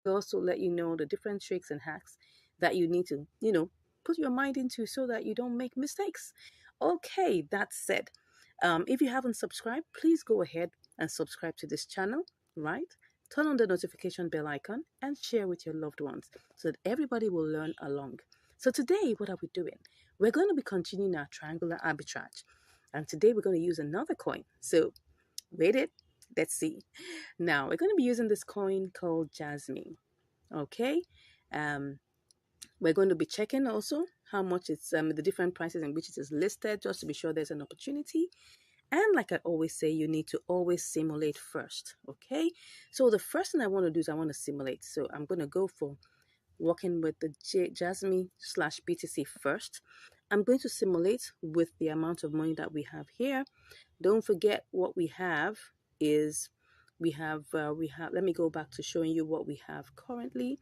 We also let you know the different tricks and hacks that you need to, put your mind into so that you don't make mistakes. Okay, that said, if you haven't subscribed, please go ahead and subscribe to this channel, right? Turn on the notification bell icon and share with your loved ones so that everybody will learn along. So today, what are we doing? We're going to be continuing our triangular arbitrage. And today we're going to use another coin. So wait it, let's see. Now we're going to be using this coin called Jasmine. Okay. Um, we're going to be checking also how much it's the different prices in which it is listed, just to be sure there's an opportunity. And like I always say, you need to always simulate first. Okay. So the first thing I want to do is I want to simulate. So I'm going to go for working with the Jasmine slash BTC first. I'm going to simulate with the amount of money that we have here. Don't forget what we have is we have let me go back to showing you what we have currently.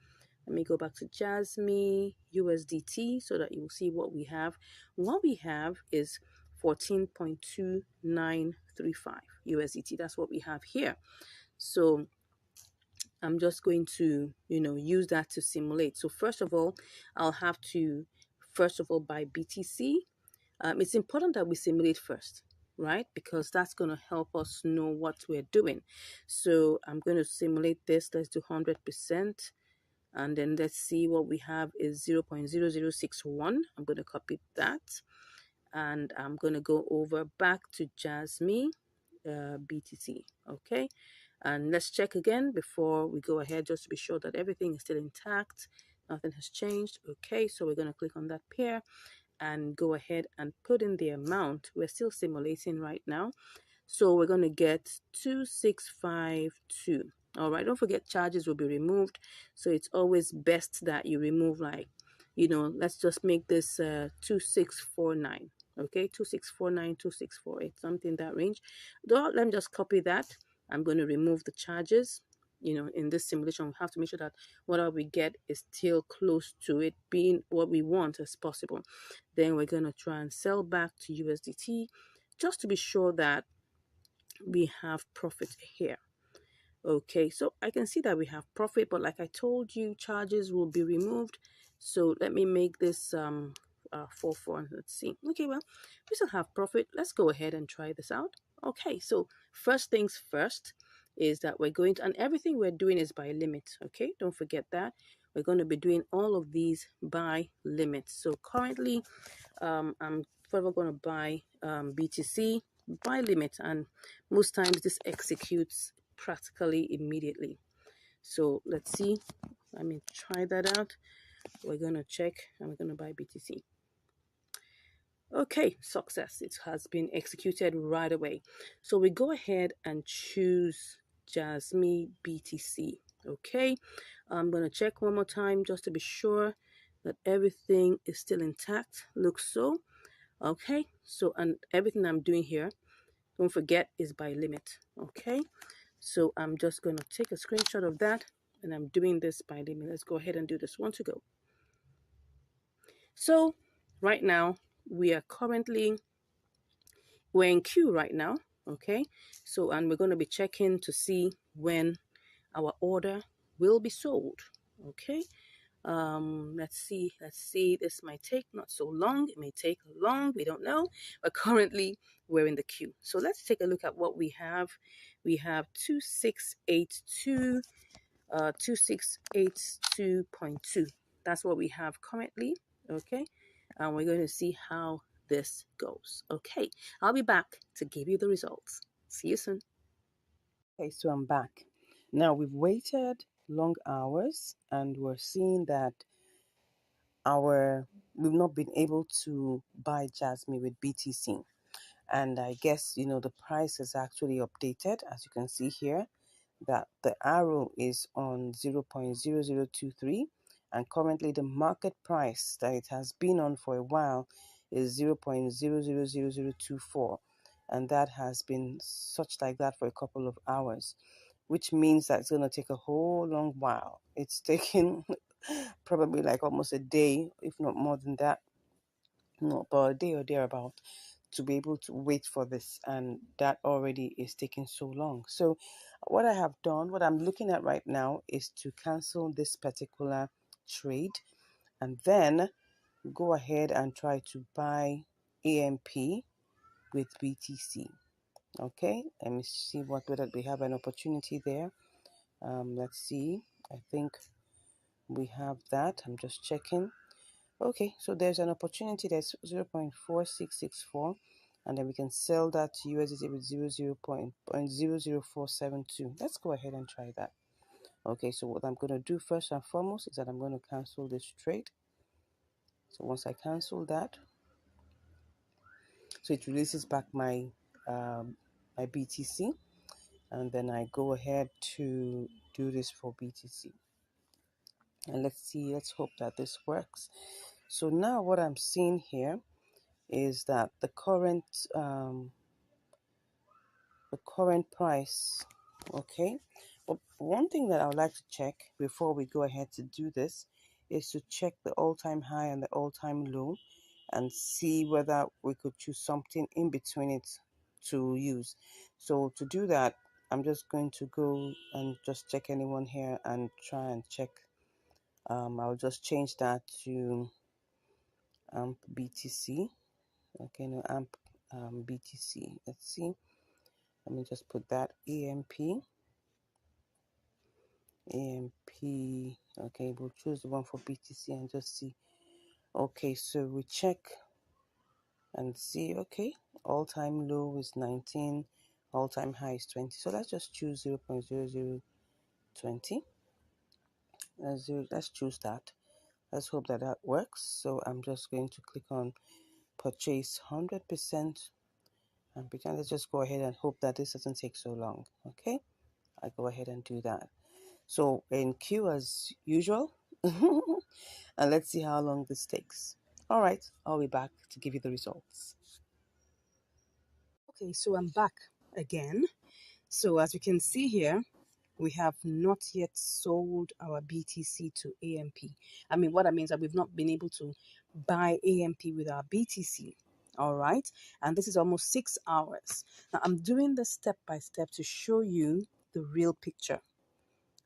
Let me go back to Jasmine USDT so that you will see what we have. What we have is 14.2935 USDT. That's what we have here. So I'm just going to, use that to simulate. So first of all, I'll have to, buy BTC. It's important that we simulate first, right? Because that's going to help us know what we're doing. So I'm going to simulate this. Let's do 100%. And then let's see what we have is 0.0061. I'm going to copy that. And I'm going to go over back to Jasmine BTC. Okay. And let's check again before we go ahead, just to be sure that everything is still intact. Nothing has changed. Okay. So we're going to click on that pair and go ahead and put in the amount. We're still simulating right now. So we're going to get 2652. All right. Don't forget charges will be removed. So it's always best that you remove, like, let's just make this 2649. Okay. 2649, 2648, something in that range. Let me just copy that. I'm going to remove the charges. In this simulation, we have to make sure that whatever we get is still close to it being what we want as possible. Then we're going to try and sell back to USDT just to be sure that we have profit here. Okay, so I can see that we have profit, but like I told you, charges will be removed. So let me make this 4. Let's see. Okay, well, we still have profit. Let's go ahead and try this out. Okay, so first things first is that we're going to, and everything we're doing is by limit. Okay, don't forget that. We're going to be doing all of these by limit. So currently, I'm further going to buy BTC by limit, and most times this executes practically immediately. So let's see. Let me try that out. We're going to check and we're going to buy BTC. Okay, success. It has been executed right away. So we go ahead and choose Jasmine BTC. Okay, I'm going to check one more time just to be sure that everything is still intact. Looks so. Okay, so and everything I'm doing here, don't forget, is by limit. Okay, so I'm just going to take a screenshot of that, and I'm doing this by limit. Let's go ahead and do this one to go. So right now we're in queue right now. Okay, so and we're going to be checking to see when our order will be sold. Okay, let's see, this might take not so long, it may take long, we don't know, but currently we're in the queue. So let's take a look at what we have. We have 2682 2682.2. That's what we have currently. Okay, and we're going to see how this goes. Okay, I'll be back to give you the results. See you soon. Okay, so I'm back. Now we've waited long hours and we're seeing that we've not been able to buy Jasmine with BTC. And I guess, the price is actually updated, as you can see here, that the arrow is on 0.0023, and currently the market price that it has been on for a while is 0.000024, and that has been such like that for a couple of hours, which means that it's going to take a whole long while. It's taking probably like almost a day, if not more than that, no, about a day or thereabout, to be able to wait for this, and that already is taking so long. So what I have done, what I'm looking at right now, is to cancel this particular trade and then go ahead and try to buy AMP with BTC. Okay, let me see whether we have an opportunity there. Let's see. I think we have that. I'm just checking. Okay, so there's an opportunity that's 0.4664, and then we can sell that to USDT with 0.00472. Let's go ahead and try that. Okay, so what I'm going to do first and foremost is that I'm going to cancel this trade. So once I cancel that, so it releases back my my BTC, and then I go ahead to do this for BTC. And let's hope that this works. So now what I'm seeing here is that the current price, okay. But one thing that I would like to check before we go ahead to do this is to check the all-time high and the all-time low and see whether we could choose something in between it to use. So to do that, I'm just going to go and just check anyone here and try and check. I'll just change that to AMP BTC. Okay, no, AMP BTC. Let's see. Let me just put that AMP. Okay, we'll choose the one for BTC and just see. Okay, so we check and see. Okay, all-time low is 19, all-time high is 20. So let's just choose 0.0020. Let's choose that. Let's hope that that works. So I'm just going to click on purchase 100%, and let's just go ahead and hope that this doesn't take so long. Okay, I go ahead and do that. So in queue as usual, and let's see how long this takes. All right, I'll be back to give you the results. Okay, so I'm back again. So as you can see here, we have not yet sold our BTC to AMP. I mean, what I mean is that we've not been able to buy AMP with our BTC. All right, and this is almost 6 hours. Now I'm doing this step by step to show you the real picture.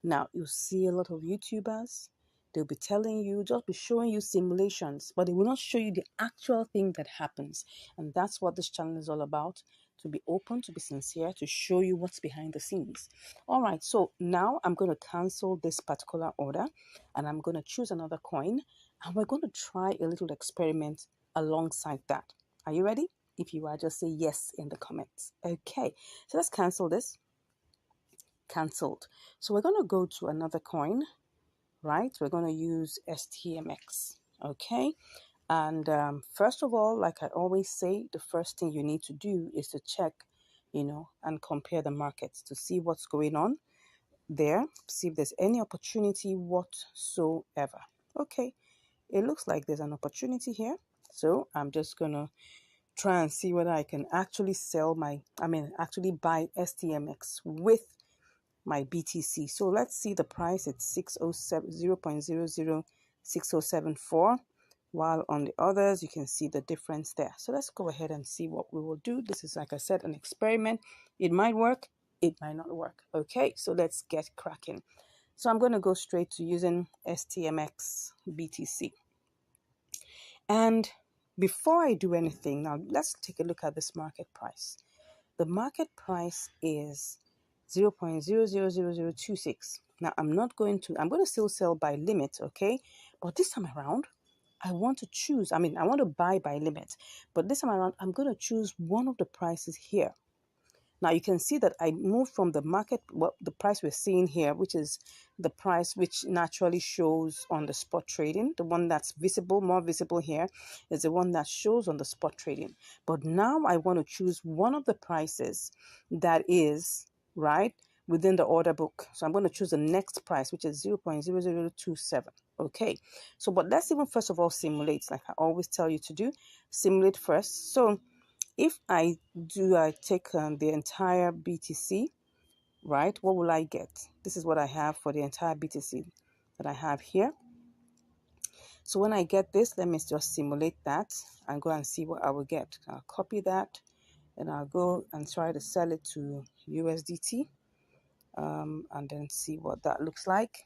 Now, you'll see a lot of YouTubers, they'll be telling you, just be showing you simulations, but they will not show you the actual thing that happens. And that's what this channel is all about, to be open, to be sincere, to show you what's behind the scenes. All right, so now I'm going to cancel this particular order, and I'm going to choose another coin, and we're going to try a little experiment alongside that. Are you ready? If you are, just say yes in the comments. Okay, so let's cancel this. Cancelled. So we're going to go to another coin, right? We're going to use STMX. Okay, and first of all, like I always say, the first thing you need to do is to check, and compare the markets to see what's going on there, see if there's any opportunity whatsoever. Okay, it looks like there's an opportunity here, so I'm just gonna try and see whether I can actually actually buy STMX with my BTC. So let's see the price. It's 0.006074, while on the others you can see the difference there. So let's go ahead and see what we will do. This is, like I said, an experiment. It might work, it might not work. Okay, so let's get cracking. So I'm going to go straight to using STMX BTC. And before I do anything, now let's take a look at this market price. The market price is 0.000026. Now I'm going to still sell by limit, okay? But this time around, I want to choose, I want to buy by limit. But this time around, I'm going to choose one of the prices here. Now you can see that I moved from the market, the price we're seeing here, which is the price which naturally shows on the spot trading. The one that's visible, more visible here, is the one that shows on the spot trading. But now I want to choose one of the prices that is, right, within the order book. So I'm going to choose the next price, which is 0.0027. Okay, so but let's even first of all simulate, like I always tell you to do. Simulate first. So if I take the entire BTC, right, what will I get? This is what I have for the entire BTC that I have here. So when I get this, let me just simulate that and go and see what I will get. I'll copy that and I'll go and try to sell it to USDT, and then see what that looks like.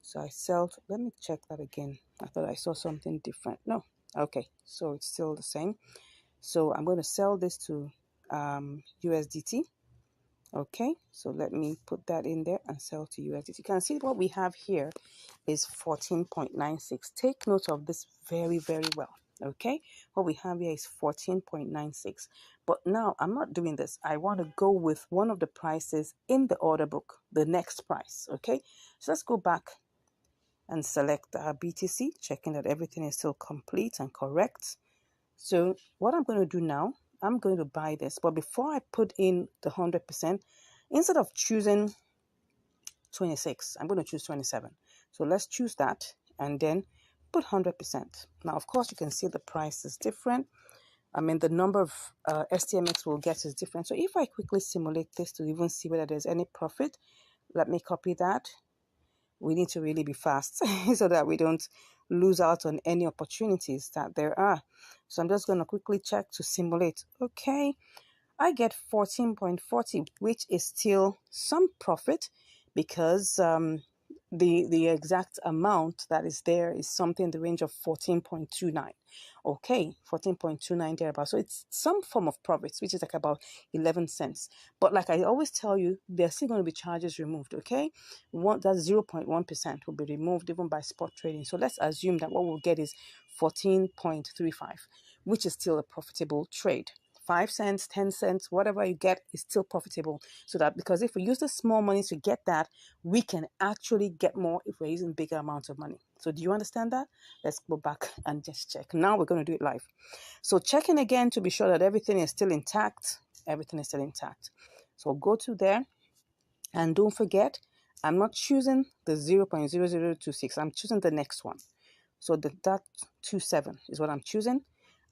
So I sell, let me check that again. I thought I saw something different. No, okay, so it's still the same. So I'm going to sell this to USDT. Okay, so let me put that in there and sell to USDT. You can see what we have here is 14.96. Take note of this very, very well. Okay, what we have here is 14.96. But now I'm not doing this. I want to go with one of the prices in the order book, the next price. Okay, so let's go back and select our BTC, checking that everything is still complete and correct. So what I'm going to do now, I'm going to buy this. But before I put in the 100%, instead of choosing 26, I'm going to choose 27. So let's choose that and then put 100%. Now, of course, you can see the price is different. I mean, the number of STMX we'll get is different. So if I quickly simulate this to even see whether there's any profit, let me copy that. We need to really be fast so that we don't lose out on any opportunities that there are. So I'm just going to quickly check to simulate. Okay, I get 14.40, which is still some profit because the exact amount that is there is something in the range of 14.29. Okay, 14.29 thereabout. So it's some form of profits, which is like about 11 cents. But like I always tell you, there's still going to be charges removed. Okay, that's 0.1% will be removed even by spot trading. So let's assume that what we'll get is 14.35, which is still a profitable trade. 5 cents, 10 cents, whatever you get is still profitable. So that, because if we use the small money to get that, we can actually get more if we're using bigger amounts of money. So do you understand that? Let's go back and just check. Now we're going to do it live. So checking again to be sure that everything is still intact. Everything is still intact. So go to there and don't forget, I'm not choosing the 0.0026. I'm choosing the next one. So that 27 is what I'm choosing.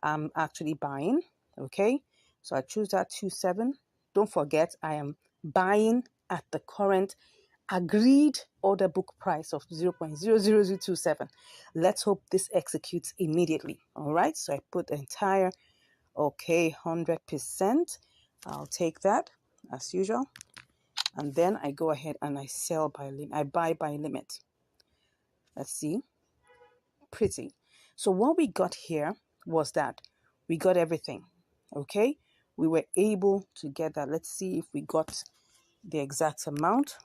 I'm actually buying. Okay, so I choose that 27. Don't forget, I am buying at the current agreed order book price of 0.00027. Let's hope this executes immediately. All right, so I put the entire, okay, 100%. I'll take that as usual. And then I go ahead and I sell by limit. I buy by limit. Let's see. Pretty. So what we got here was that we got everything. Okay, we were able to get that. Let's see if we got the exact amount.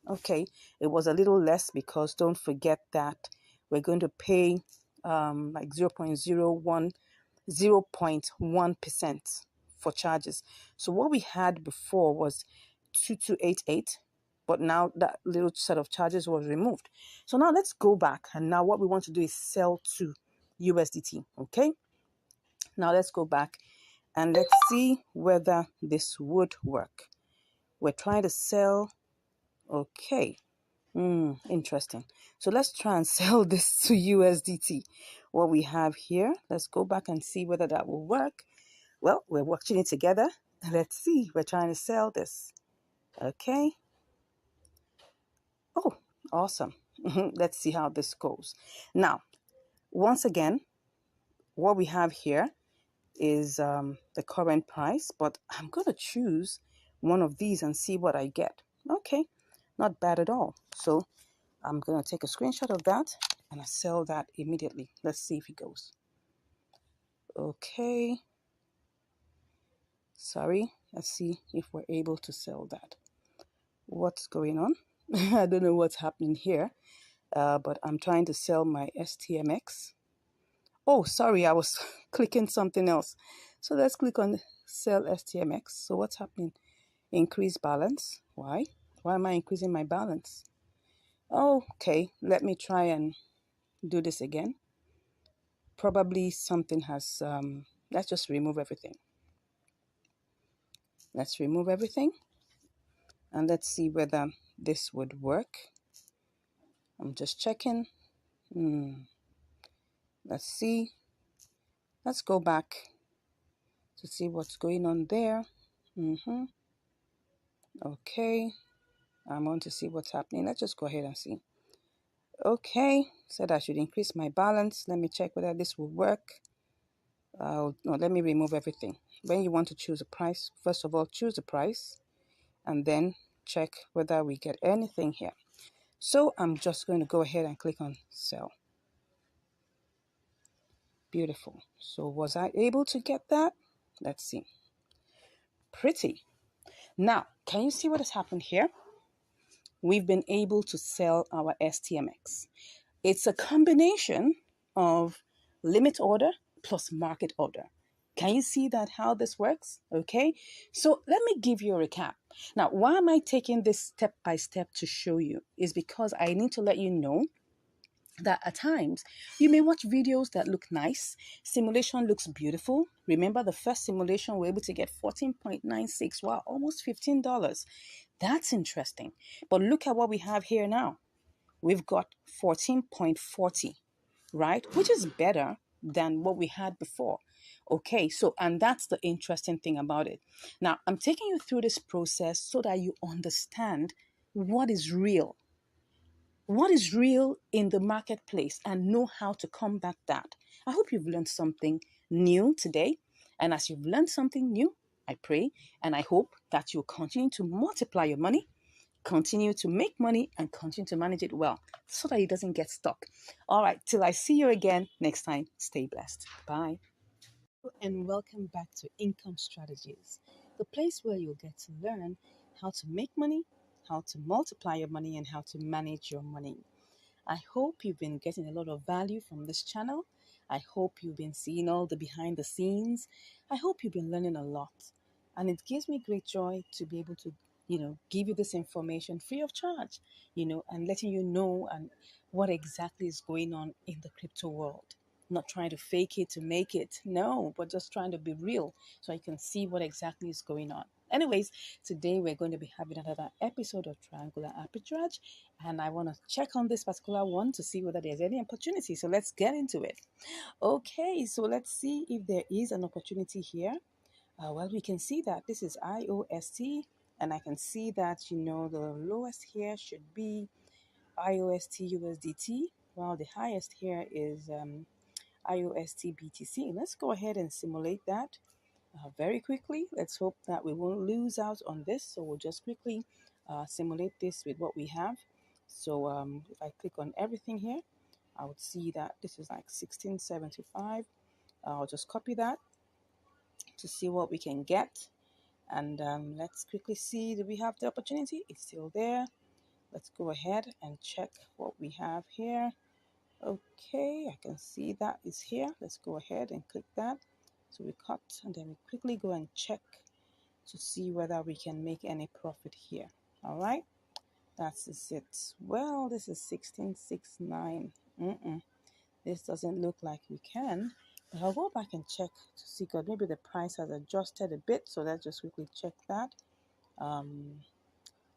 Okay, it was a little less because don't forget that we're going to pay like 0.1% for charges. So what we had before was 2288, but now that little set of charges was removed. So now let's go back, and now what we want to do is sell to USDT. Okay, now let's go back and let's see whether this would work. We're trying to sell. Okay. Interesting. So let's try and sell this to USDT. What we have here, let's go back and see whether that will work. Well, we're watching it together. Let's see. We're trying to sell this. Okay. Oh, awesome. Let's see how this goes. Now, once again, what we have here is the current price, but I'm going to choose one of these and see what I get. Okay, not bad at all. So I'm going to take a screenshot of that and I sell that immediately. Let's see if it goes. Okay. Sorry. Let's see if we're able to sell that. What's going on? I don't know what's happening here, but I'm trying to sell my STMX. Oh, sorry, I was clicking something else. So let's click on sell STMX. So what's happening? Increase balance. Why? Why am I increasing my balance? Okay, let me try and do this again. Probably something has, let's just remove everything. Let's remove everything. And let's see whether this would work. I'm just checking. Let's see. Let's go back to see what's going on there. Okay. I want to see what's happening. Let's just go ahead and see. Okay, said I should increase my balance. Let me check whether this will work. No, let me remove everything. When you want to choose a price, first of all, choose the price and then check whether we get anything here. So I'm just going to go ahead and click on sell. Beautiful. So was I able to get that? Let's see. Pretty. Now, can you see what has happened here? We've been able to sell our STMX. It's a combination of limit order plus market order. Can you see that how this works? Okay, so let me give you a recap. Now, why am I taking this step by step to show you? Is because I need to let you know that at times you may watch videos that look nice. Simulation looks beautiful. Remember the first simulation, we're able to get 14.96. Wow, almost $15. That's interesting. But look at what we have here now. We've got 14.40, right? Which is better than what we had before. Okay, so, and that's the interesting thing about it. Now, I'm taking you through this process so that you understand what is real. What is real in the marketplace and know how to combat that. I hope you've learned something new today. And as you've learned something new, I pray and I hope that you'll continue to multiply your money, continue to make money, and continue to manage it well so that it doesn't get stuck. All right, till I see you again next time, stay blessed. Bye. And welcome back to Income Strategies, the place where you'll get to learn how to make money, how to multiply your money, and how to manage your money. I hope you've been getting a lot of value from this channel. I hope you've been seeing all the behind the scenes. I hope you've been learning a lot. And it gives me great joy to be able to, give you this information free of charge, and letting you know and what exactly is going on in the crypto world. Not trying to fake it to make it, no, but just trying to be real so you can see what exactly is going on. Anyways, today we're going to be having another episode of Triangular Arbitrage, and I want to check on this particular one to see whether there's any opportunity. So let's get into it. Okay, so let's see if there is an opportunity here. Well, we can see that this is IOST, and I can see that, the lowest here should be IOST USDT, while the highest here is IOST BTC. Let's go ahead and simulate that very quickly. Let's hope that we won't lose out on this. So we'll just quickly simulate this with what we have. So if I click on everything here, I would see that this is like 1675. I'll just copy that to see what we can get. And let's quickly see, do we have the opportunity? It's still there. Let's go ahead and check what we have here. Okay, I can see that is here. Let's go ahead and click that. So we cut and then we quickly go and check to see whether we can make any profit here. All right, that's it. Well, this is 1669. This doesn't look like we can. But I'll go back and check to see, because maybe the price has adjusted a bit. So let's just quickly check that.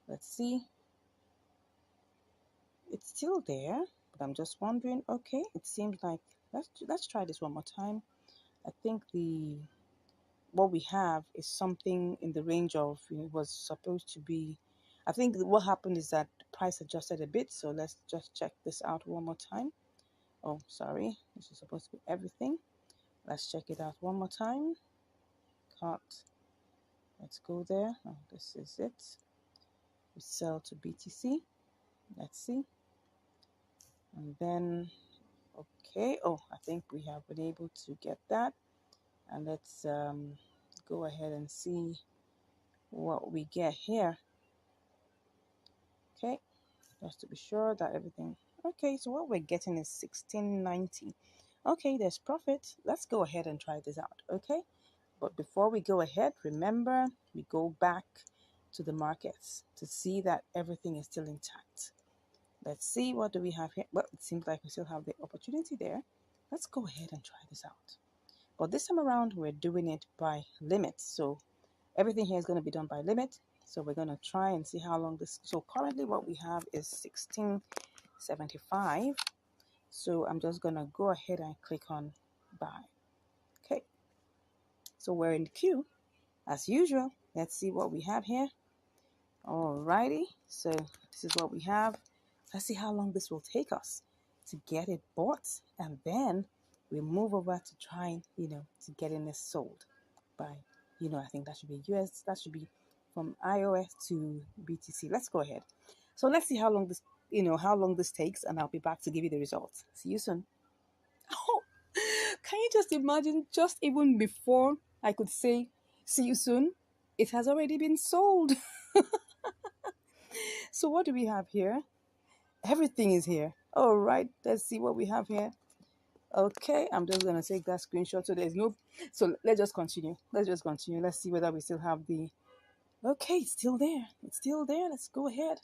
Let's see. It's still there, but I'm just wondering. Okay, it seems like let's try this one more time. I think what we have is something in the range of, it was supposed to be, I think what happened is that the price adjusted a bit. So let's just check this out one more time. Oh, sorry, this is supposed to be everything. Let's check it out one more time. Cut. Let's go there. Oh, this is it. We sell to BTC. Let's see. And then, okay. Oh, I think we have been able to get that. And let's go ahead and see what we get here. Okay, just to be sure that everything. Okay, so what we're getting is 1690. Okay, there's profit. Let's go ahead and try this out. Okay, but before we go ahead, remember, we go back to the markets to see that everything is still intact. Let's see, what do we have here? Well, it seems like we still have the opportunity there. Let's go ahead and try this out. But this time around, we're doing it by limit. So everything here is going to be done by limit. So we're going to try and see how long this. So currently what we have is 1675. So I'm just going to go ahead and click on buy. Okay. So we're in the queue as usual. Let's see what we have here. Alrighty. So this is what we have. Let's see how long this will take us. to get it bought, and then we move over to trying, to getting this sold by, I think that should be US, that should be from iOS to BTC. Let's go ahead. So let's see how long this takes, and I'll be back to give you the results. See you soon. Oh, can you just imagine, just even before I could say, see you soon, it has already been sold. So what do we have here? Everything is here. All right, let's see what we have here. Okay, I'm just gonna take that screenshot. So there's no, so let's just continue. Let's see whether we still have the, okay, it's still there. It's still there. Let's go ahead.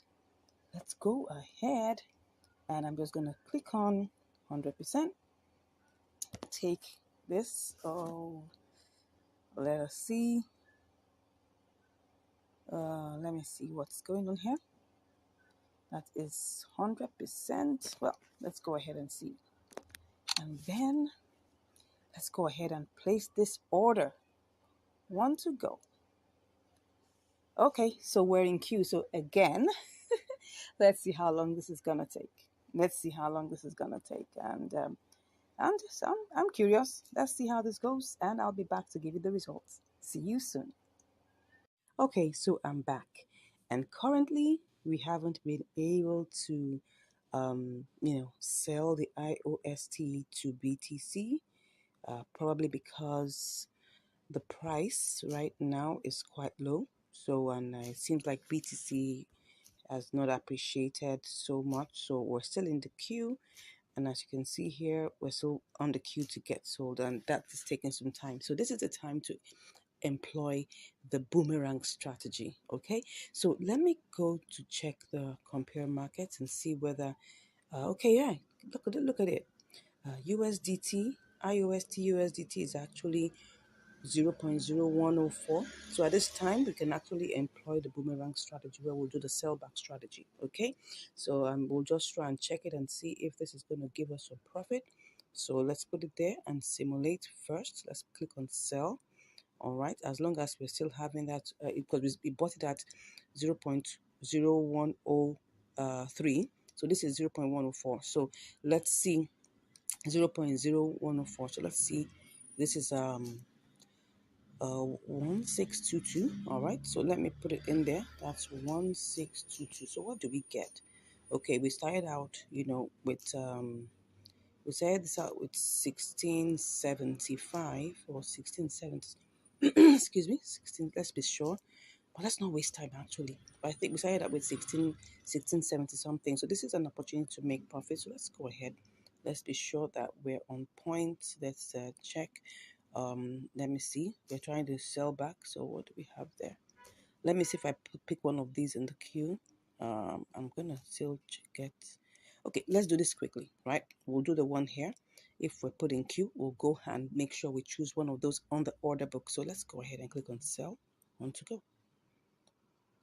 And I'm just gonna click on 100%. Take this. Oh, let us see. Let me see what's going on here. That is 100%. Well, let's go ahead and see. And then let's go ahead and place this order. One to go. Okay, so we're in queue. So again, let's see how long this is gonna take. And I'm curious. Let's see how this goes, and I'll be back to give you the results. See you soon. Okay, so I'm back, and currently we haven't been able to, sell the IOST to BTC, probably because the price right now is quite low. So, and it seems like BTC has not appreciated so much. So we're still in the queue. And as you can see here, we're still on the queue to get sold, and that is taking some time. So this is the time to employ the boomerang strategy. Okay, so let me go to check the compare markets and see whether okay, yeah, look at it. USDT, IOST USDT is actually 0.0104. So at this time, we can actually employ the boomerang strategy where we'll do the sellback strategy. Okay, so we'll just try and check it and see if this is going to give us a profit. So let's put it there and simulate first. Let's click on sell. All right, as long as we're still having that, because we bought it at 0.0103. So this is 0.104. So let's see 0.0104. So let's see. This is 1622. All right, so let me put it in there. That's 1622. So what do we get? Okay, we started out, with we started this out with 1675 or 1670. Excuse me, 16. Let's be sure. But let's not waste time actually. But I think we started out with 1670 something. So this is an opportunity to make profit. So let's go ahead. Let's be sure that we're on point. Let's check. Let me see. We're trying to sell back. So what do we have there? Let me see if I pick one of these in the queue. I'm gonna still get. Okay, let's do this quickly, right? We'll do the one here. If we're put in queue, we'll go and make sure we choose one of those on the order book. So let's go ahead and click on sell. One to go.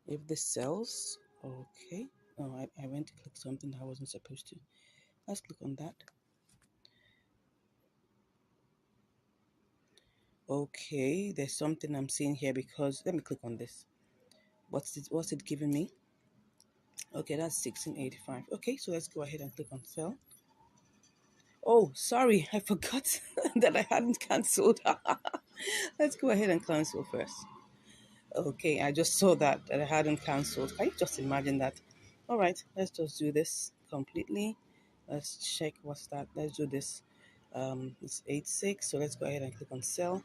If this sells, okay. Oh, I went to click something I wasn't supposed to. Let's click on that. Okay, there's something I'm seeing here because let me click on this. What's it giving me? Okay, that's 1685. Okay, so let's go ahead and click on sell. Oh, sorry, I forgot that I hadn't cancelled. Let's go ahead and cancel first. Okay, I just saw that I hadn't cancelled. Can you just imagine that? All right, let's just do this completely. Let's check what's that. Let's do this. It's 86. So let's go ahead and click on sell.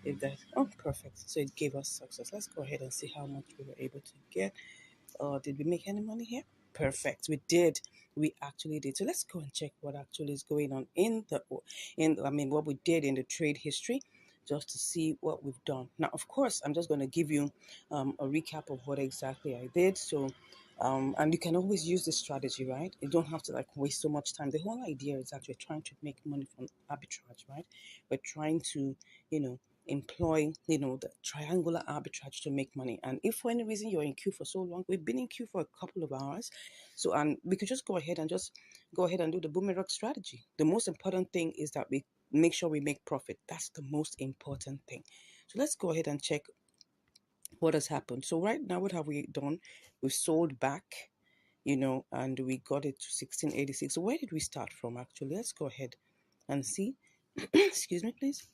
If that, oh, perfect. So it gave us success. Let's go ahead and see how much we were able to get. Did we make any money here? Perfect. We did. We actually did. So let's go and check what actually is going on what we did in the trade history, just to see what we've done. Now, of course, I'm just going to give you a recap of what exactly I did. So, and you can always use this strategy, right? You don't have to like waste so much time. The whole idea is that we're trying to make money from arbitrage, right? We're trying to, employ, the triangular arbitrage to make money. And if for any reason you're in queue for so long, we've been in queue for a couple of hours. So, and we could just go ahead and do the boomerang strategy. The most important thing is that we make sure we make profit. That's the most important thing. So let's go ahead and check what has happened. So right now, what have we done? We've sold back. and we got it to 1686. So where did we start from actually? Let's go ahead and see. Excuse me, please.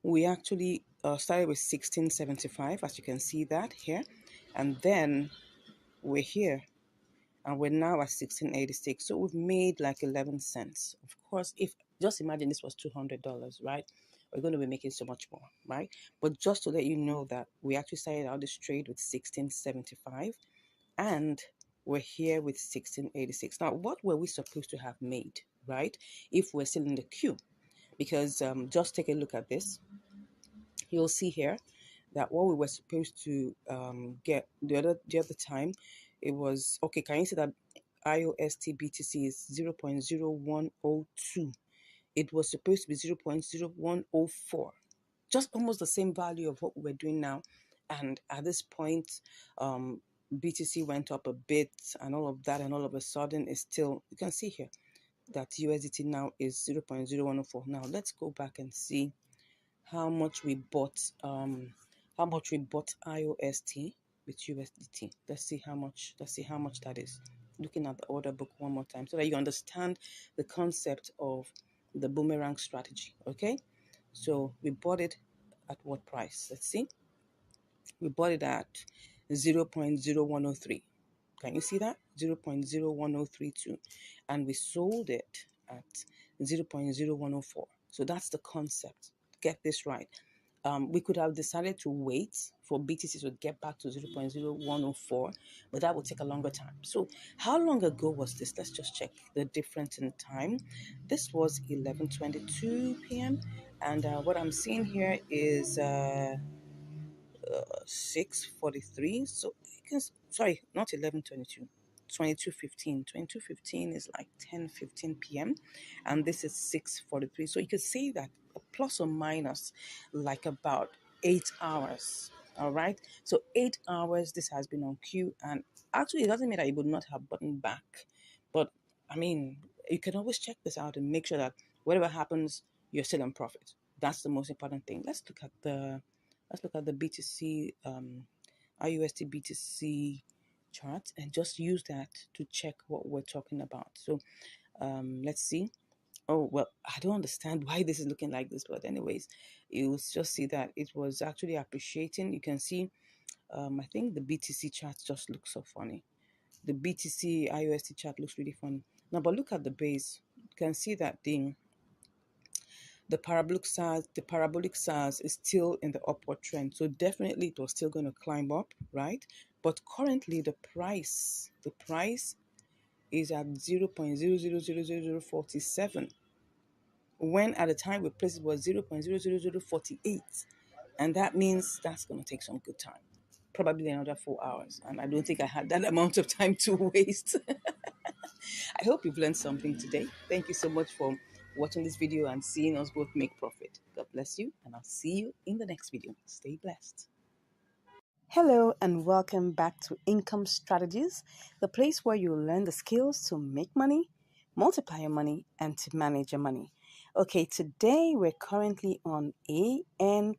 We actually started with 1675, as you can see that here, and then we're here and we're now at 1686. So we've made like 11 cents. Of course, if just imagine this was $200, right? We're going to be making so much more, right? But just to let you know that we actually started out this trade with 1675 and we're here with 1686. Now, what were we supposed to have made, right? If we're still in the queue? Because just take a look at this. You'll see here that what we were supposed to get the other time, it was okay. Can you see that IOST BTC is 0.0102? It was supposed to be 0.0104, just almost the same value of what we're doing now. And at this point, BTC went up a bit and all of that, and all of a sudden it's still, you can see here that USDT now is 0.0104. Now let's go back and see how much we bought IOST with USDT. Let's see how much that is. Looking at the order book one more time so that you understand the concept of the boomerang strategy. Okay, so we bought it at what price? Let's see. We bought it at 0.0103. Can you see that? 0.01032. And we sold it at 0.0104. So that's the concept. Get this right. We could have decided to wait for BTC to get back to 0.0104, but that would take a longer time. So how long ago was this? Let's just check the difference in time. This was 11:22 p.m. And what I'm seeing here is 6:43. So you can, sorry, not 11:22. 22:15 is like 10:15 p.m. and this is 6:43. So you could say that plus or minus like about 8 hours. All right, so 8 hours this has been on queue, and actually it doesn't mean that it would not have button back, but I mean, you can always check this out and make sure that whatever happens, you're still in profit. That's the most important thing. Let's look at the BTC IUSD BTC chart and just use that to check what we're talking about. So let's see. Oh, well, I don't understand why this is looking like this, but anyways, you'll just see that it was actually appreciating. You can see, I think the BTC chart just looks so funny. The BTC IUSD chart looks really funny. Now, but look at the base. You can see that the parabolic SARS is still in the upward trend. So definitely it was still going to climb up, right? But currently the price is at 0.000047, when at the time we placed it was 0.00048. And that means that's going to take some good time, probably another 4 hours. And I don't think I had that amount of time to waste. I hope you've learned something today. Thank you so much for watching this video and seeing us both make profit. God bless you, and I'll see you in the next video. Stay blessed. Hello and welcome back to Income Strategies, the place where you learn the skills to make money, multiply your money, and to manage your money. Okay, today we're currently on ANKRUSDT.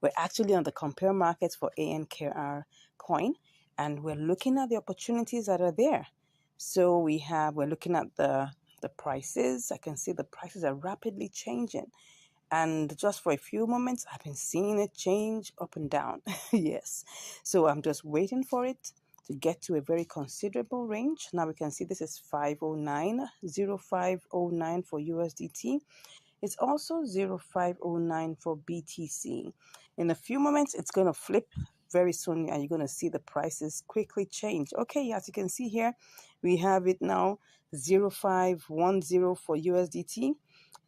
We're actually on the compare markets for ANKR coin, and we're looking at the opportunities that are there. So we're looking at the prices. I can see the prices are rapidly changing. And just for a few moments, I've been seeing it change up and down. Yes. So I'm just waiting for it to get to a very considerable range. Now we can see this is 0509 for USDT. It's also 0509 for BTC. In a few moments, it's going to flip very soon, and you're going to see the prices quickly change. Okay, as you can see here, we have it now 0510 for USDT,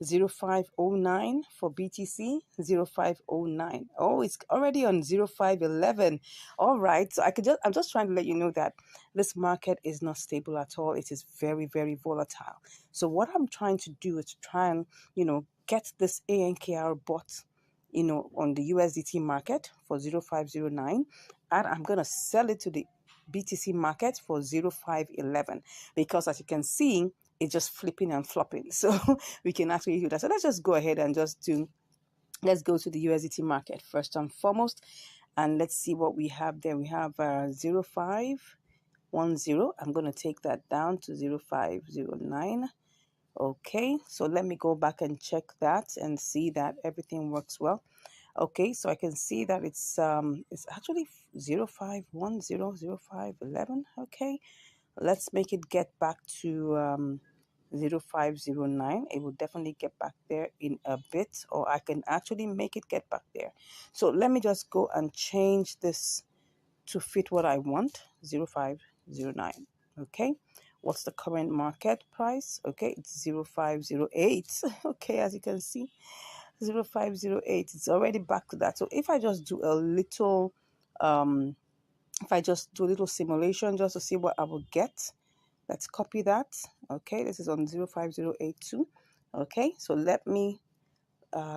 0509 for BTC, 0509. Oh, it's already on 0511. All right, so I'm just trying to let you know that this market is not stable at all. It is very, very volatile. So what I'm trying to do is to try and, get this ANKR bot, on the USDT market for 0509, and I'm going to sell it to the BTC market for 0511, because as you can see, it's just flipping and flopping. So we can actually do that. So let's just go ahead and let's go to the USDT market first and foremost. And let's see what we have there. We have 0510. I'm going to take that down to 0509. Okay, so let me go back and check that and see that everything works well. Okay, so I can see that it's actually 0510, 0511. Okay, let's make it get back to 0509. It will definitely get back there in a bit, or I can actually make it get back there. So let me just go and change this to fit what I want. 0509. Okay, what's the current market price? Okay, it's 0508. Okay, as you can see, 0508. It's already back to that. So if I just do a little simulation just to see what I will get, let's copy that. Okay, this is on 05082. Okay, so let me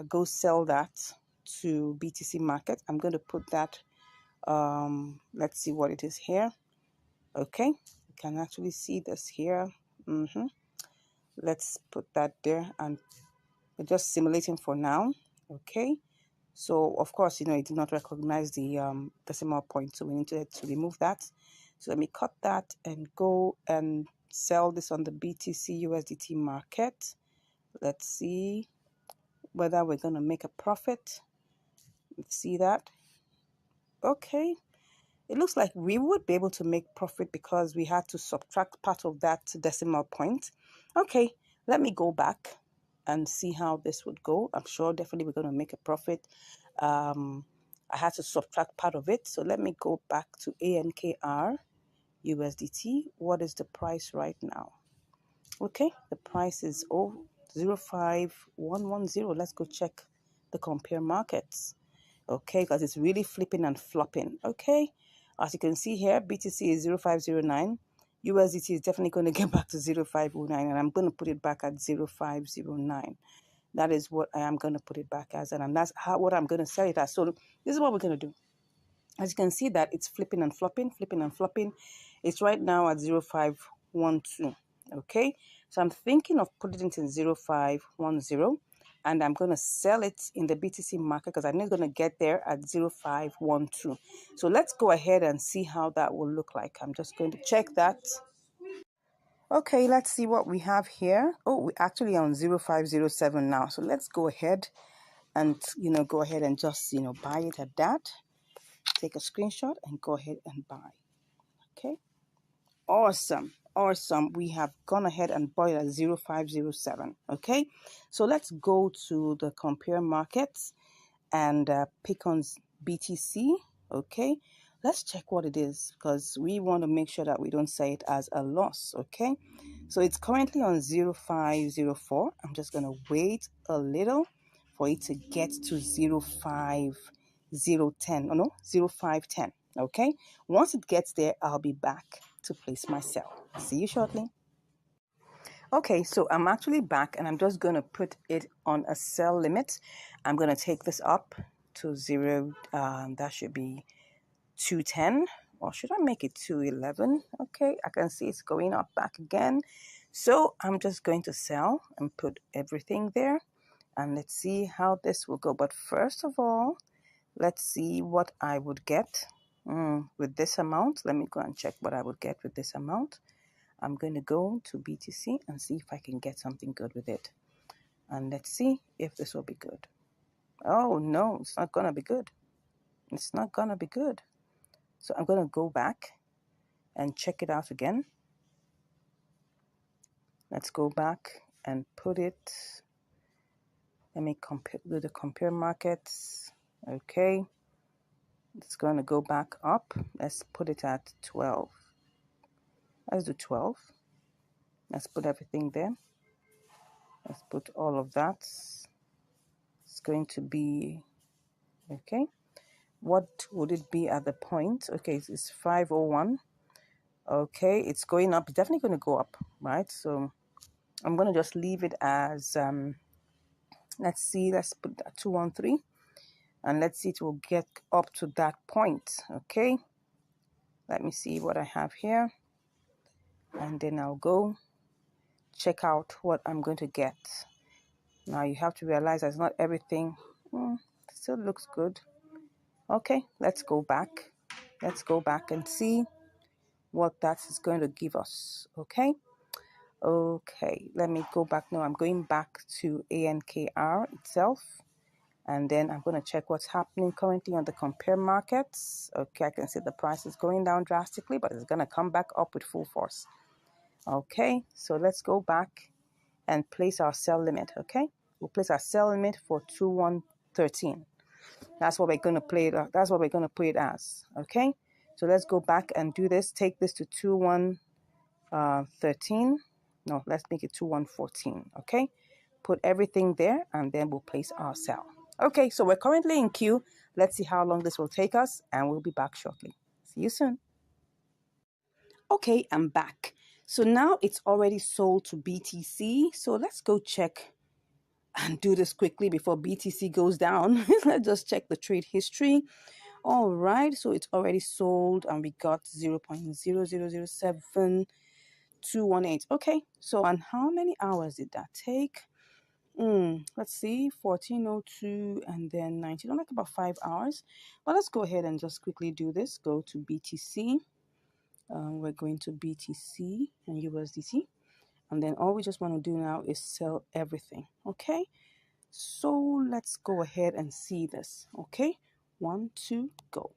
go sell that to BTC market. I'm going to put that, let's see what it is here. Okay, you can actually see this here. Let's put that there, and we're just simulating for now. Okay, so of course, it did not recognize the decimal point, so we need to remove that. So let me cut that and go and sell this on the BTC USDT market. Let's see whether we're going to make a profit. Let's see that. Okay, it looks like we would be able to make profit because we had to subtract part of that decimal point. Okay, let me go back and see how this would go. I'm sure definitely we're going to make a profit. I had to subtract part of it. So let me go back to ANKR USDT. What is the price right now? Okay, the price is 05110. Let's go check the compare markets. Okay, because it's really flipping and flopping. Okay, as you can see here, BTC is 0509. USDT is definitely going to get back to 0509, and I'm going to put it back at 0509. That is what I am going to put it back as, and that's what I'm going to sell it as. So this is what we're going to do. As you can see that it's flipping and flopping, flipping and flopping. It's right now at 0512. Okay, so I'm thinking of putting it in 0510, and I'm going to sell it in the BTC market because I'm not going to get there at 0512. So let's go ahead and see how that will look like. I'm just going to check that. Okay, let's see what we have here. Oh, we're actually on 0507 now. So let's go ahead and, go ahead and just, buy it at that. Take a screenshot and go ahead and buy. Okay, awesome. We have gone ahead and bought it at 0507. Okay, so let's go to the compare markets and pick on BTC. Okay, let's check what it is because we want to make sure that we don't say it as a loss. Okay, so it's currently on 0504. I'm just going to wait a little for it to get to 05010. Oh no, 0510. Okay, once it gets there, I'll be back to place my sell. See you shortly. Okay, so I'm actually back and I'm just going to put it on a sell limit. I'm going to take this up to 0. That should be 210, or should I make it 211? Okay, I can see it's going up back again. So I'm just going to sell and put everything there. And let's see how this will go. But first of all, let's see what I would get with this amount. Let me go and check what I would get with this amount. I'm going to go to BTC and see if I can get something good with it. And let's see if this will be good. Oh, no, it's not going to be good. It's not going to be good. So I'm going to go back and check it out again. Let's go back and put it. Let me do the compare markets. Okay. It's going to go back up. Let's put it at 12. Let's do 12. Let's put everything there. Let's put all of that. It's going to be, okay. What would it be at the point? Okay, it's 501. Okay, it's going up. It's definitely going to go up, right? So I'm going to just leave it as, let's see, let's put that 213. And let's see, it will get up to that point, okay? Let me see what I have here. And then I'll go check out what I'm going to get. Now you have to realize that not everything still looks good. Okay, let's go back. Let's go back and see what that is going to give us. Okay. Okay, let me go back now. I'm going back to ANKR itself, and then I'm going to check what's happening currently on the compare markets. Okay, I can see the price is going down drastically, but it's going to come back up with full force. Okay, so let's go back and place our sell limit. Okay, we'll place our sell limit for 2113. That's what we're going to play it. That's what we're going to put it as. Okay, so let's go back and do this. Take this to 2113. No, let's make it 2114. Okay, put everything there, and then we'll place our sell. Okay, so we're currently in queue. Let's see how long this will take us, and we'll be back shortly. See you soon. Okay, I'm back. So now it's already sold to BTC. So let's go check and do this quickly before BTC goes down. Let's just check the trade history. All right, so it's already sold and we got 0.0007218. Okay, so and how many hours did that take? Let's see, 1402 and then 19, like about 5 hours. But let's go ahead and just quickly do this. Go to BTC. We're going to BTC and USDT. And then all we just want to do now is sell everything. Okay, so let's go ahead and see this. Okay, 1, 2, go.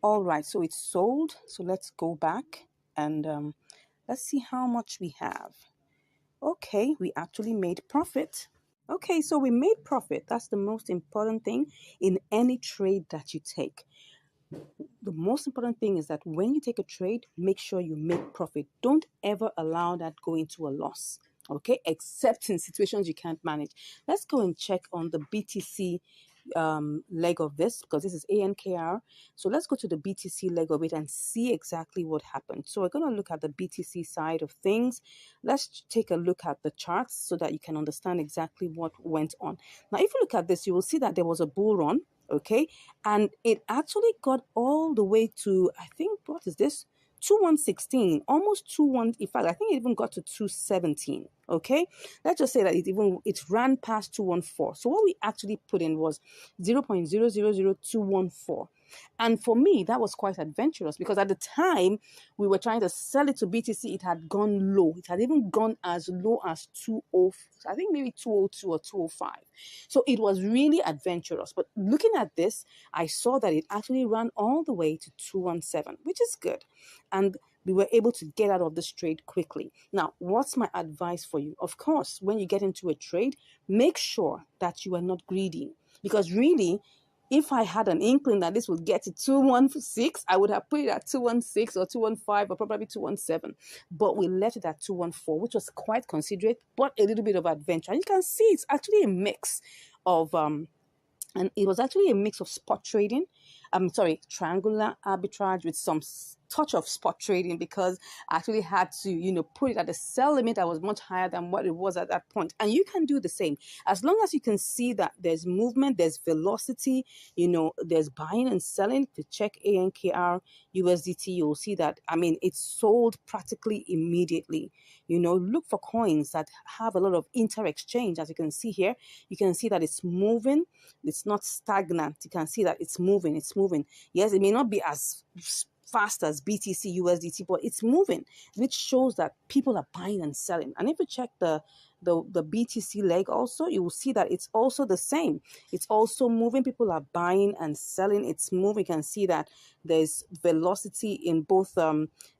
All right, so it's sold. So let's go back and let's see how much we have. Okay, we actually made profit. Okay, so we made profit. That's the most important thing in any trade that you take. The most important thing is that when you take a trade, make sure you make profit. Don't ever allow that go into a loss. Okay, except in situations you can't manage. Let's go and check on the BTC leg of this, because this is ANKR. So let's go to the BTC leg of it and see exactly what happened. So we're going to look at the BTC side of things. Let's take a look at the charts so that you can understand exactly what went on. Now, if you look at this, you will see that there was a bull run. Okay, and it actually got all the way to, I think, what is this? 2116, almost 21. In fact, I think it even got to 217. Okay, let's just say that it ran past 214. So what we actually put in was 0.000214. And for me, that was quite adventurous because at the time we were trying to sell it to BTC, it had gone low. It had even gone as low as 20, I think maybe 202 or 205. So it was really adventurous. But looking at this, I saw that it actually ran all the way to 217, which is good. And we were able to get out of this trade quickly. Now, what's my advice for you? Of course, when you get into a trade, make sure that you are not greedy. Because really, if I had an inkling that this would get to 216, I would have put it at 216 or 215 or probably 217. But we left it at 214, which was quite considerate, but a little bit of adventure. And you can see it's actually a mix of and it was actually a mix of spot trading. Triangular arbitrage with some touch of spot trading, because I actually had to, put it at a sell limit that was much higher than what it was at that point. And you can do the same. As long as you can see that there's movement, there's velocity, there's buying and selling. To check ANKR USDT, you'll see that, it's sold practically immediately. Look for coins that have a lot of inter-exchange. As you can see here, you can see that it's moving. It's not stagnant. You can see that it's moving. It's moving. Yes, it may not be as fast as BTC USDT, but it's moving, which shows that people are buying and selling. And if you check the BTC leg also, you will see that it's also the same. It's also moving. People are buying and selling. It's moving. You can see that there's velocity in both.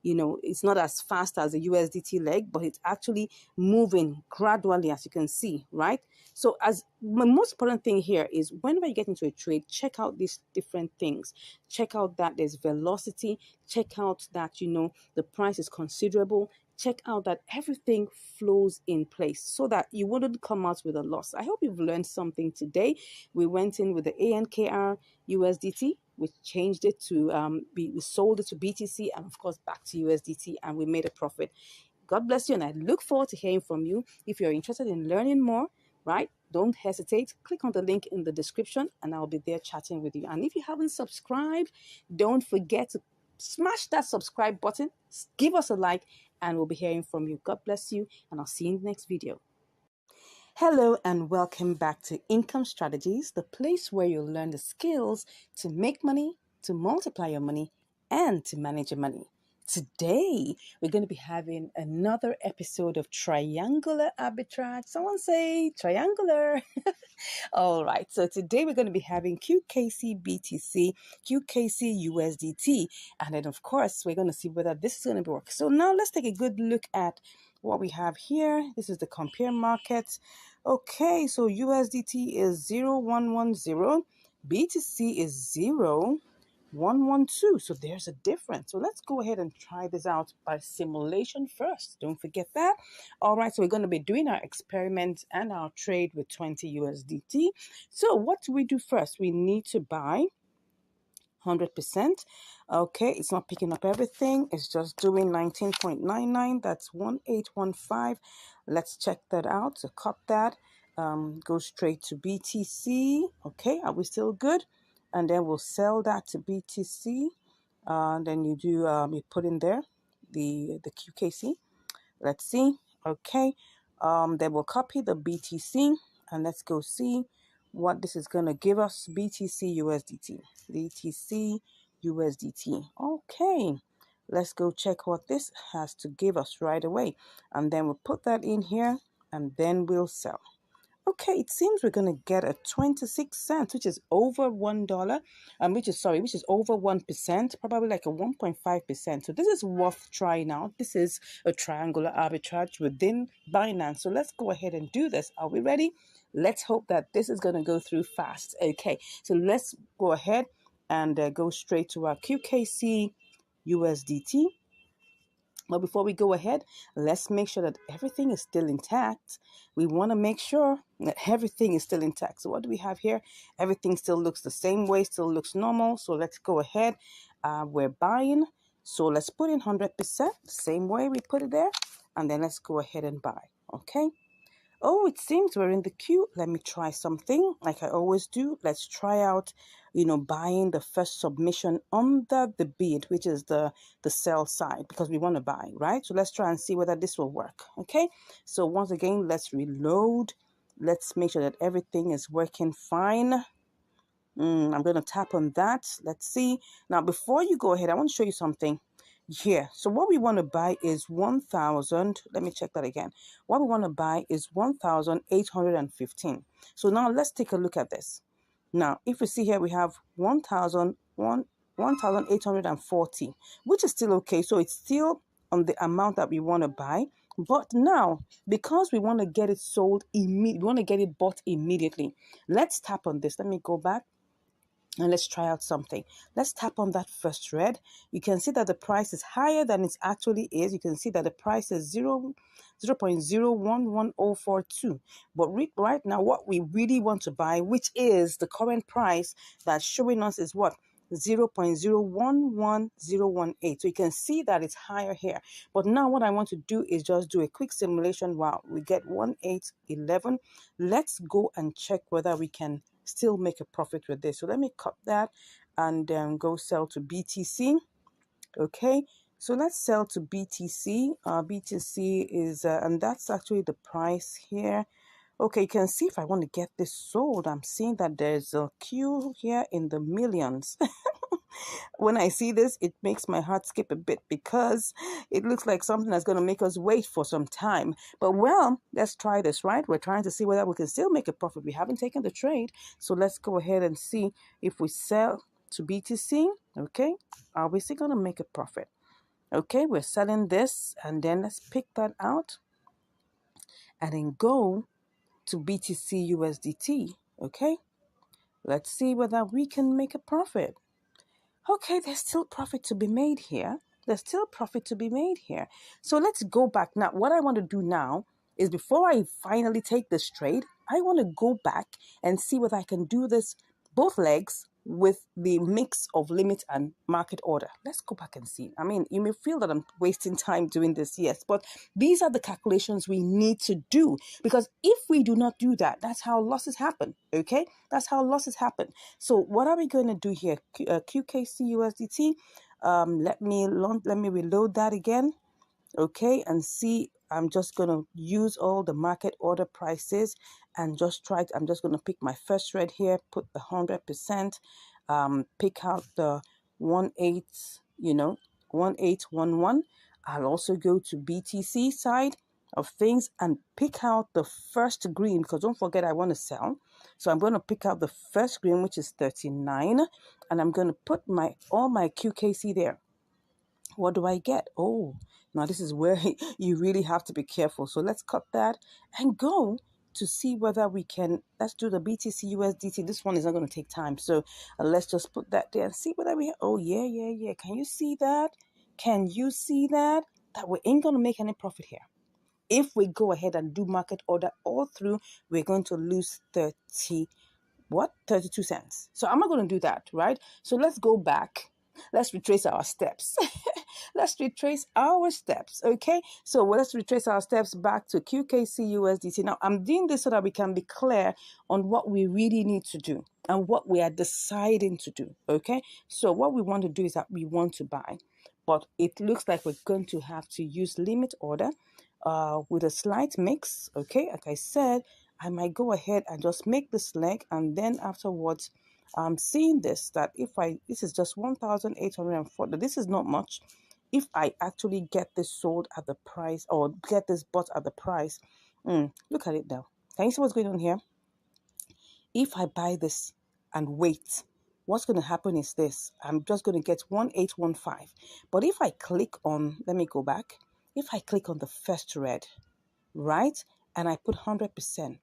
It's not as fast as the USDT leg, but it's actually moving gradually, as you can see, right? So as the most important thing here is whenever you get into a trade, check out these different things. Check out that there's velocity. Check out that, the price is considerable. Check out that everything flows in place so that you wouldn't come out with a loss. I hope you've learned something today. We went in with the ANKR USDT. We changed it to, we sold it to BTC and of course back to USDT, and we made a profit. God bless you, and I look forward to hearing from you. If you're interested in learning more, right, don't hesitate. Click on the link in the description and I'll be there chatting with you. And if you haven't subscribed, don't forget to smash that subscribe button, give us a like, and we'll be hearing from you. God bless you, and I'll see you in the next video. Hello and welcome back to Income Strategies, the place where you'll learn the skills to make money, to multiply your money, and to manage your money. Today, we're going to be having another episode of Triangular Arbitrage. Someone say triangular. All right, so today we're going to be having QKC BTC, QKC USDT, and then of course we're going to see whether this is going to work. So now let's take a good look at what we have here. This is the compare market. Okay, so USDT is 0110, BTC is 0112. So there's a difference. So let's go ahead and try this out by simulation first. Don't forget that. All right, so we're going to be doing our experiment and our trade with 20 USDT. So what do we do first? We need to buy 100%. Okay, it's not picking up everything. It's just doing 19.99. That's 1815. Let's check that out. So cut that. Go straight to BTC. Okay, are we still good? And then we'll sell that to BTC. Then you do you put in there the QKC. Let's see. Okay. Then we'll copy the BTC and let's go see what this is going to give us. BTC USDT. BTC USDT. Okay. Let's go check what this has to give us right away. And then we'll put that in here and then we'll sell. Okay, it seems we're going to get a 26 cents, which is over $1, which is over 1%, probably like a 1.5%. So this is worth trying out. This is a triangular arbitrage within Binance. So let's go ahead and do this. Are we ready? Let's hope that this is going to go through fast. Okay, so let's go ahead and go straight to our QKC USDT. But before we go ahead, let's make sure that everything is still intact. We want to make sure that everything is still intact. So what do we have here? Everything still looks the same way, still looks normal. So let's go ahead. We're buying. So let's put in 100%, same way we put it there. And then let's go ahead and buy. Okay. Oh, it seems we're in the queue. Let me try something like I always do. Let's try out, buying the first submission under the bid, which is the sell side, because we want to buy, right? So let's try and see whether this will work. Okay. So once again, let's reload. Let's make sure that everything is working fine. I'm going to tap on that. Let's see. Now, before you go ahead, I want to show you something here. So what we want to buy is 1,000. Let me check that again. What we want to buy is 1,815. So now let's take a look at this. Now, if we see here, we have 1,840, which is still okay. So it's still on the amount that we want to buy. But now, because we want to get it sold immediately, we want to get it bought immediately. Let's tap on this. Let me go back. And let's try out something. Let's tap on that first red. You can see that the price is higher than it actually is. You can see that the price is 0.011042. But right now, what we really want to buy, which is the current price that's showing us, is what? 0.011018. So you can see that it's higher here. But now what I want to do is just do a quick simulation. Wow, we get 1811. Let's go and check whether we can still make a profit with this. So let me cut that and go sell to BTC. Okay, so let's sell to BTC. BTC is and that's actually the price here. Okay, you can see if I want to get this sold, I'm seeing that there's a queue here in the millions. When I see this, it makes my heart skip a bit because it looks like something that's going to make us wait for some time. But well, let's try this, right? We're trying to see whether we can still make a profit. We haven't taken the trade. So let's go ahead and see if we sell to BTC. Okay, are we still going to make a profit? Okay, we're selling this and then let's pick that out and then go to BTC USDT. Okay, let's see whether we can make a profit. Okay, there's still profit to be made here. There's still profit to be made here. So let's go back. Now, what I want to do now is before I finally take this trade, I want to go back and see whether I can do this both legs with the mix of limit and market order. Let's go back and see. I mean, you may feel that I'm wasting time doing this, yes, but these are the calculations we need to do, because if we do not do that, that's how losses happen, okay? That's how losses happen. So what are we going to do here? QKC USDT. Let me reload that again, okay, and see I'm just going to use all the market order prices and just try to, I'm just going to pick my first red here, put the 100%, pick out the 18, 1811. I'll also go to BTC side of things and pick out the first green, because don't forget I want to sell. So I'm going to pick out the first green, which is 39, and I'm going to put all my QKC there. What do I get? Oh, now this is where you really have to be careful. So let's cut that and go to see whether we can. Let's do the BTC USDT. This one is not going to take time. So let's just put that there and see whether we. Oh, yeah. Can you see that? Can you see that? That we ain't going to make any profit here. If we go ahead and do market order all through, we're going to lose 32 cents. So I'm not going to do that, right? So let's go back. Let's retrace our steps. Let's retrace our steps, okay? So let's retrace our steps back to QKC USDT. Now, I'm doing this so that we can be clear on what we really need to do and what we are deciding to do, okay? So what we want to do is that we want to buy, but it looks like we're going to have to use limit order with a slight mix, okay? Like I said, I might go ahead and just make this leg, and then afterwards, I'm seeing this, that if this is just 1,840, this is not much. If I actually get this sold at the price, or get this bought at the price, look at it now. Can you see what's going on here? If I buy this and wait, what's going to happen is this. I'm just going to get 1,815. But if I click on, let me go back. If I click on the first red, right, and I put 100%,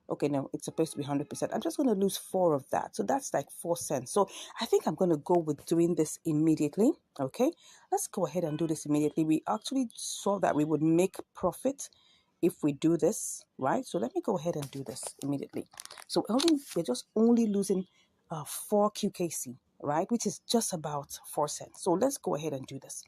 okay, no, it's supposed to be 100%. I'm just going to lose 4 of that. So that's like 4 cents. So I think I'm going to go with doing this immediately. Okay, let's go ahead and do this immediately. We actually saw that we would make profit if we do this, right? So let me go ahead and do this immediately. So we're just only losing 4 QKC, right? Which is just about 4 cents. So let's go ahead and do this.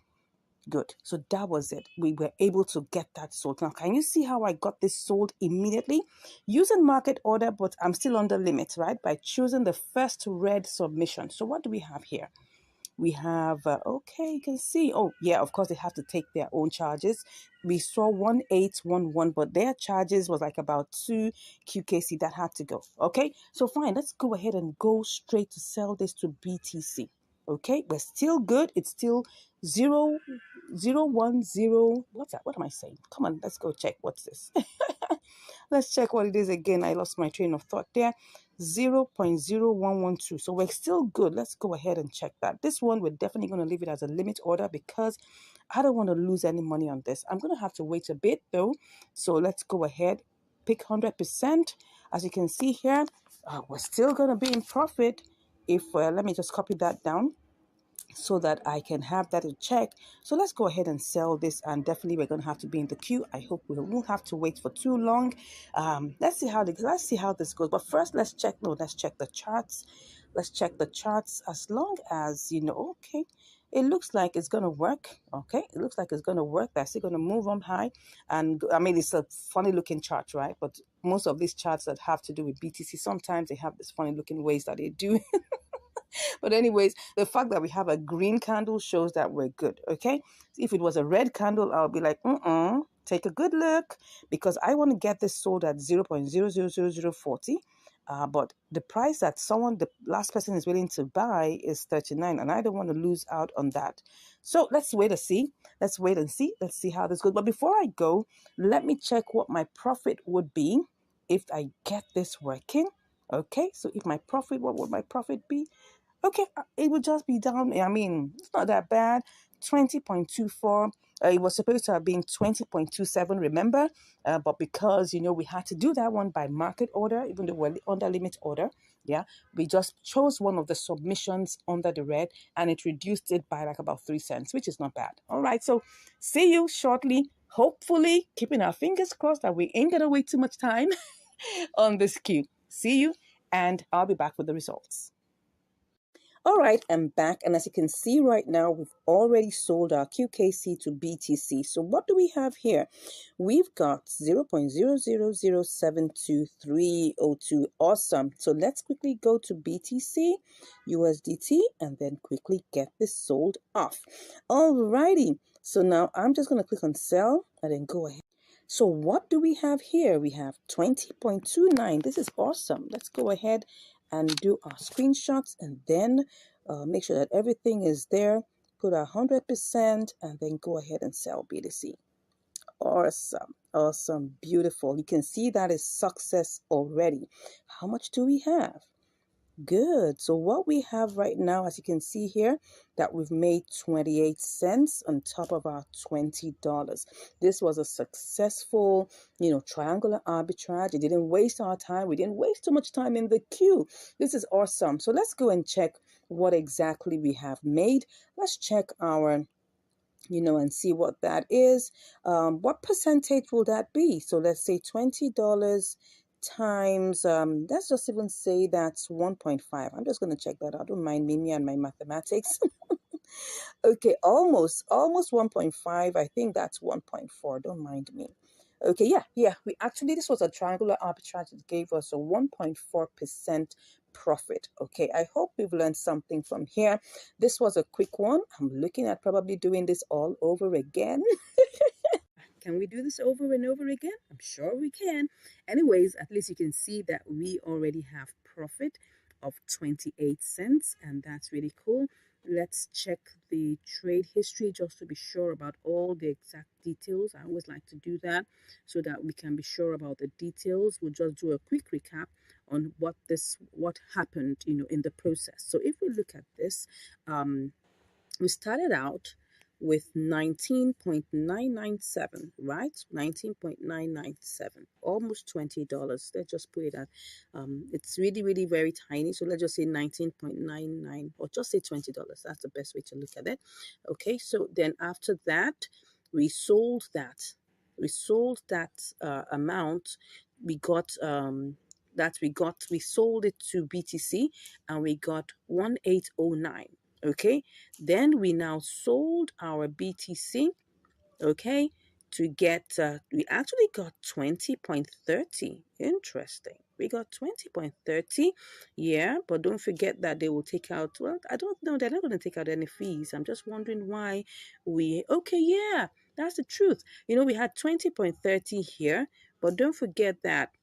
Good. So that was it. We were able to get that sold. Now, can you see how I got this sold immediately? Using market order, but I'm still under limit, right? By choosing the first red submission. So what do we have here? We have, okay, you can see, oh, yeah, of course, they have to take their own charges. We saw 1,811, but their charges was like about 2 QKC that had to go. Okay, so fine, let's go ahead and go straight to sell this to BTC. Okay, we're still good. It's still 0, 0, 1, 0. What's that? What am I saying? Come on, let's go check. What's this? Let's check what it is again. I lost my train of thought there. 0.0112. So we're still good. Let's go ahead and check that. This one, we're definitely going to leave it as a limit order because I don't want to lose any money on this. I'm going to have to wait a bit though. So let's go ahead, pick 100%. As you can see here, we're still going to be in profit. If let me just copy that down so that I can have that in check. So let's go ahead and sell this, and definitely we're going to have to be in the queue. I hope we won't have to wait for too long. Let's see how this goes. But first, let's check the charts. Let's check the charts. As long as okay, it looks like it's going to work. Okay, it looks like it's going to work. They're still going to move on high, and I mean it's a funny looking chart, right? But most of these charts that have to do with BTC, sometimes they have this funny looking ways that they do. But anyways, the fact that we have a green candle shows that we're good, okay? If it was a red candle, I'll be like, take a good look, because I want to get this sold at 0.000040. But the price that the last person is willing to buy is 39, and I don't want to lose out on that. So let's wait and see. Let's wait and see. Let's see how this goes. But before I go, let me check what my profit would be if I get this working. Okay, so if my profit, what would my profit be? Okay, it would just be down. I mean, it's not that bad. 20.24. It was supposed to have been 20.27, remember? But because, we had to do that one by market order, even though we're under limit order, yeah, we just chose one of the submissions under the red, and it reduced it by like about 3 cents, which is not bad. All right, so see you shortly. Hopefully, keeping our fingers crossed that we ain't going to wait too much time on this queue. See you, and I'll be back with the results. All right, I'm back, and as you can see right now, we've already sold our QKC to BTC. So what do we have here? We've got 0.000723302. Awesome. So let's quickly go to BTC, USDT, and then quickly get this sold off. All righty. So now I'm just going to click on sell and then go ahead. So what do we have here? We have 20.29. This is awesome. Let's go ahead and do our screenshots and then make sure that everything is there. Put 100% and then go ahead and sell BTC. Awesome. Awesome. Beautiful. You can see that is success already. How much do we have? Good. So what we have right now, as you can see here, that we've made 28 cents on top of our $20. This was a successful, triangular arbitrage. It didn't waste our time. We didn't waste too much time in the queue. This is awesome. So let's go and check what exactly we have made. Let's check our and see what that is. What percentage will that be? So let's say $20 times, let's just even say that's 1.5. I'm just going to check that out. Don't mind me and my mathematics. Okay, almost 1.5. I think that's 1.4. Don't mind me. Okay, yeah. This was a triangular arbitrage. It gave us a 1.4% profit. Okay, I hope we've learned something from here. This was a quick one. I'm looking at probably doing this all over again. Can we do this over and over again? I'm sure we can. Anyways, at least you can see that we already have profit of 28 cents, and that's really cool. Let's check the trade history just to be sure about all the exact details. I always like to do that so that we can be sure about the details. We'll just do a quick recap on what happened, in the process. So if we look at this, we started out with 19.997, right? 19.997, almost $20. Let's just put it at, it's really, really very tiny. So let's just say 19.99 or just say $20. That's the best way to look at it. Okay, so then after that, we sold that. We sold that amount. We got, we sold it to BTC and we got 1809. Okay, then we now sold our BTC, okay, to get, we actually got 20.30. Interesting. We got 20.30. Yeah, but don't forget that they will take out, well, I don't know, they're not going to take out any fees. I'm just wondering why okay, yeah, that's the truth. We had 20.30 here, but don't forget that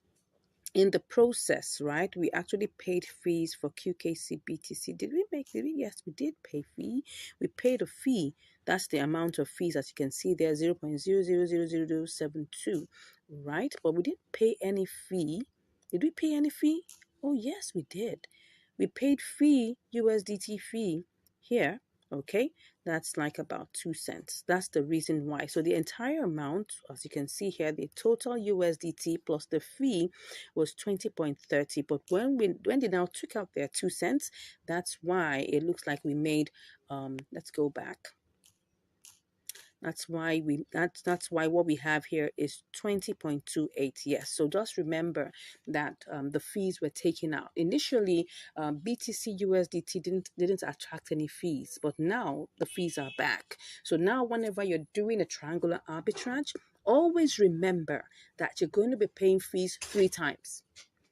in the process, right, we actually paid fees for QKC BTC. Did we? Yes, we did pay fee. We paid a fee. That's the amount of fees, as you can see there, 0.000072, right? But we didn't pay any fee. Did we pay any fee? Oh, yes, we did. We paid fee, USDT fee here, okay? That's like about 2 cents. That's the reason why. So the entire amount, as you can see here, the total USDT plus the fee was 20.30. But when they now took out their 2 cents, that's why it looks like we made, let's go back. That's why what we have here is 20.28. Yes. So just remember that the fees were taken out. Initially, BTC USDT didn't attract any fees, but now the fees are back. So now whenever you're doing a triangular arbitrage, always remember that you're going to be paying fees 3 times.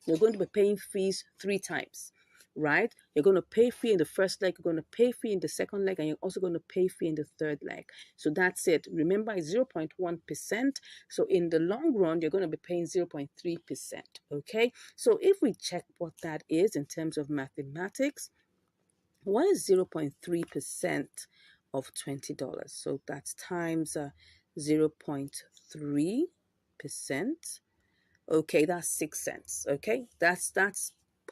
You're going to be paying fees 3 times. Right? You're going to pay fee in the first leg, you're going to pay fee in the second leg, and you're also going to pay fee in the third leg. So that's it. Remember, it's 0.1%. So in the long run, you're going to be paying 0.3%. Okay? So if we check what that is in terms of mathematics, what is 0.3% of $20? So that's times 0.3%. Okay, that's 6 cents. Okay, that's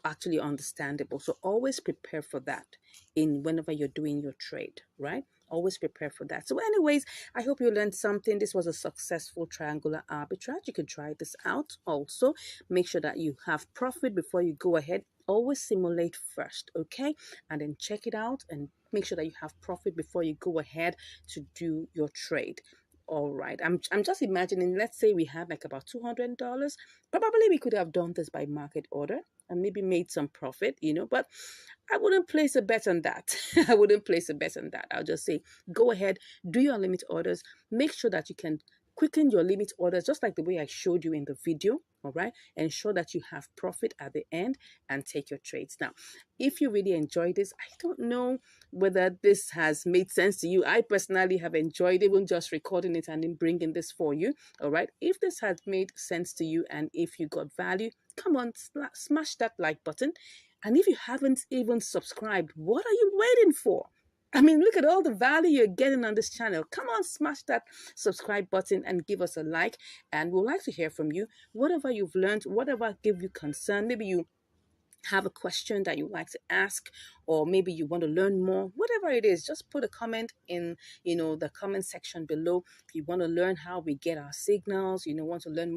actually understandable. So always prepare for that in whenever you're doing your trade, right? Always prepare for that. So anyways, I hope you learned something. This was a successful triangular arbitrage. You can try this out also. Make sure that you have profit before you go ahead. Always simulate first, okay? And then check it out and make sure that you have profit before you go ahead to do your trade. All right, I'm just imagining, let's say we had like about $200. Probably we could have done this by market order and maybe made some profit, but I wouldn't place a bet on that. I wouldn't place a bet on that. I'll just say, go ahead, do your limit orders. Make sure that you can quicken your limit orders, just like the way I showed you in the video. All right, ensure that you have profit at the end and take your trades. Now, if you really enjoy this, I don't know whether this has made sense to you. I personally have enjoyed even just recording it and then bringing this for you. All right, if this has made sense to you and if you got value, come on, smash that like button. And if you haven't even subscribed, what are you waiting for? I mean, look at all the value you're getting on this channel. Come on, smash that subscribe button and give us a like. And we'd like to hear from you. Whatever you've learned, whatever give you concern, maybe you have a question that you'd like to ask, or maybe you want to learn more, whatever it is, just put a comment in the comment section below. If you want to learn how we get our signals, want to learn